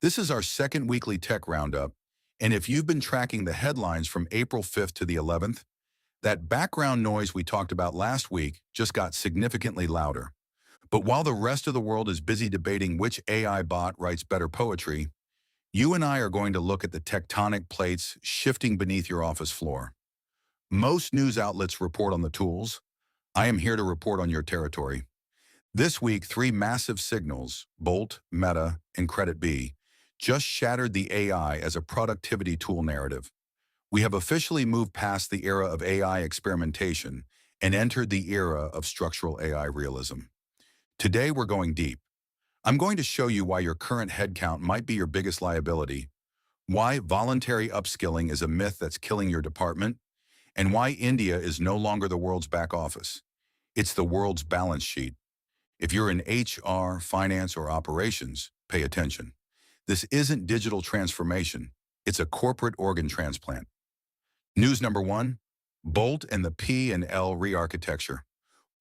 This is our second weekly tech roundup, and if you've been tracking the headlines from April 5th to the 11th, that background noise we talked about last week just got significantly louder. But while the rest of the world is busy debating which AI bot writes better poetry, you and I are going to look at the tectonic plates shifting beneath your office floor. Most news outlets report on the tools. I am here to report on your territory. This week, three massive signals, Bolt, Meta, and KreditBee, just shattered the AI as a productivity tool narrative. We have officially moved past the era of AI experimentation and entered the era of structural AI realism. Today, we're going deep. I'm going to show you why your current headcount might be your biggest liability, why voluntary upskilling is a myth that's killing your department, and why India is no longer the world's back office. It's the world's balance sheet. If you're in HR, finance, or operations, pay attention. This isn't digital transformation. It's a corporate organ transplant. News number one, Bolt and the P&L re-architecture.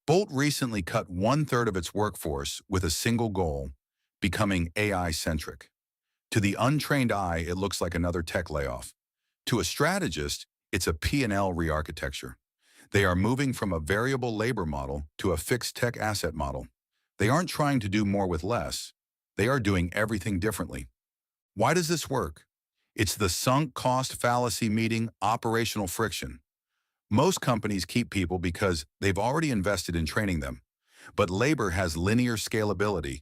Bolt recently cut one-third of its workforce with a single goal, becoming AI-centric. To the untrained eye, it looks like another tech layoff. To a strategist, it's a P&L re-architecture. They are moving from a variable labor model to a fixed tech asset model. They aren't trying to do more with less. They are doing everything differently. Why does this work? It's the sunk cost fallacy meeting operational friction. Most companies keep people because they've already invested in training them. But labor has linear scalability.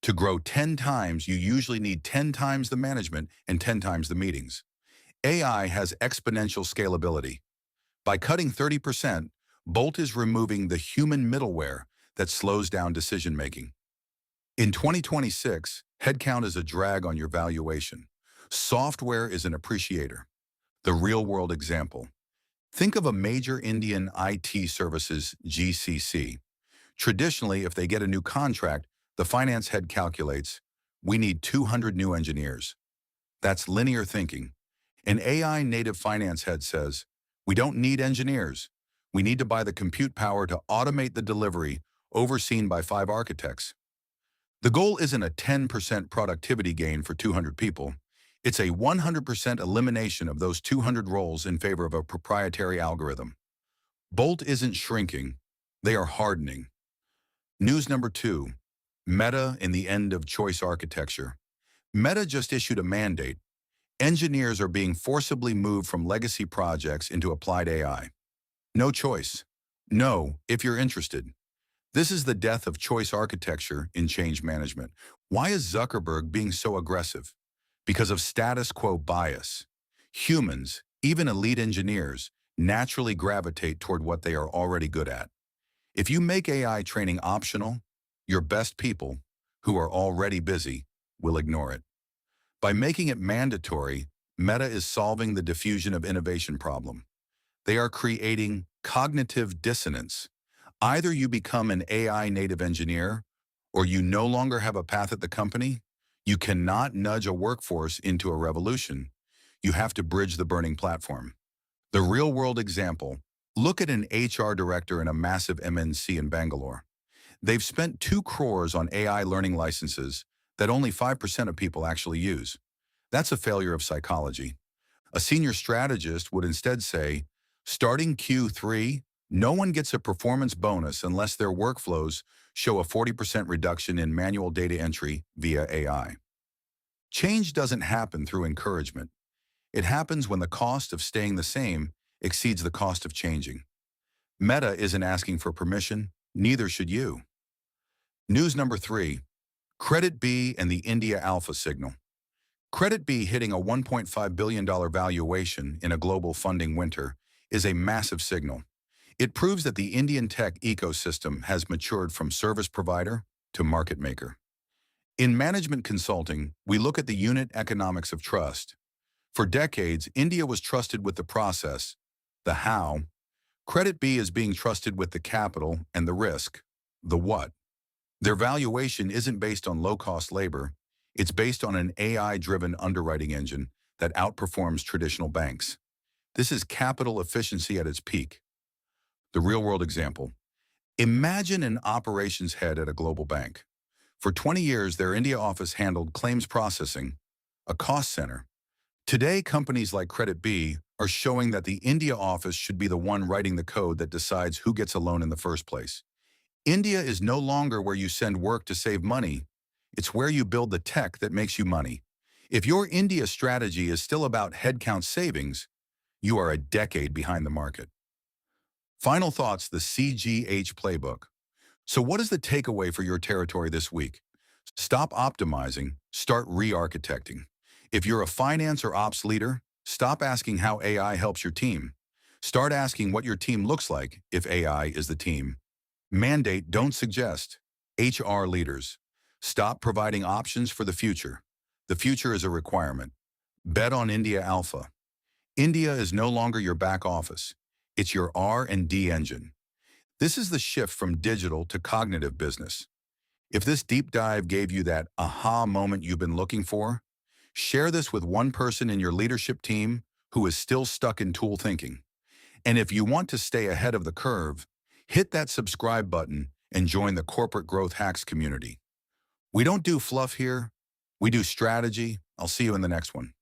To grow 10 times, you usually need 10 times the management and 10 times the meetings. AI has exponential scalability. By cutting 30%, Bolt is removing the human middleware that slows down decision-making. In 2026, headcount is a drag on your valuation. Software is an appreciator. The real-world example. Think of a major Indian IT services GCC. Traditionally, if they get a new contract, the finance head calculates, we need 200 new engineers. That's linear thinking. An AI native finance head says, we don't need engineers. We need to buy the compute power to automate the delivery, overseen by 5 architects. The goal isn't a 10% productivity gain for 200 people. It's a 100% elimination of those 200 roles in favor of a proprietary algorithm. Bolt isn't shrinking. They are hardening. News number two, Meta and the end of choice architecture. Meta just issued a mandate. Engineers are being forcibly moved from legacy projects into applied AI. No choice. No, if you're interested. This is the death of choice architecture in change management. Why is Zuckerberg being so aggressive? Because of status quo bias. Humans, even elite engineers, naturally gravitate toward what they are already good at. If you make AI training optional, your best people, who are already busy, will ignore it. By making it mandatory, Meta is solving the diffusion of innovation problem. They are creating cognitive dissonance. Either you become an AI native engineer, or you no longer have a path at the company. You cannot nudge a workforce into a revolution. You have to bridge the burning platform. The real-world example, look at an HR director in a massive MNC in Bangalore. They've spent 2 crores on AI learning licenses that only 5% of people actually use. That's a failure of psychology. A senior strategist would instead say, starting Q3, no one gets a performance bonus unless their workflows show a 40% reduction in manual data entry via AI. Change doesn't happen through encouragement. It happens when the cost of staying the same exceeds the cost of changing. Meta isn't asking for permission, neither should you. News number 3, KreditBee and the India Alpha signal. KreditBee hitting a $1.5 billion valuation in a global funding winter is a massive signal. It proves that the Indian tech ecosystem has matured from service provider to market maker. In management consulting, we look at the unit economics of trust. For decades, India was trusted with the process, the how. KreditBee is being trusted with the capital and the risk, the what. Their valuation isn't based on low-cost labor. It's based on an AI-driven underwriting engine that outperforms traditional banks. This is capital efficiency at its peak. The real-world example. Imagine an operations head at a global bank. For 20 years, their India office handled claims processing, a cost center. Today, companies like CreditBee are showing that the India office should be the one writing the code that decides who gets a loan in the first place. India is no longer where you send work to save money. It's where you build the tech that makes you money. If your India strategy is still about headcount savings, you are a decade behind the market. Final thoughts, the CGH playbook. So what is the takeaway for your territory this week? Stop optimizing, start re-architecting. If you're a finance or ops leader, stop asking how AI helps your team. Start asking what your team looks like if AI is the team. Mandate, don't suggest. HR leaders, stop providing options for the future. The future is a requirement. Bet on India Alpha. India is no longer your back office. It's your R&D engine. This is the shift from digital to cognitive business. If this deep dive gave you that aha moment you've been looking for, share this with one person in your leadership team who is still stuck in tool thinking. And if you want to stay ahead of the curve, hit that subscribe button and join the Corporate Growth Hacks community. We don't do fluff here. We do strategy. I'll see you in the next one.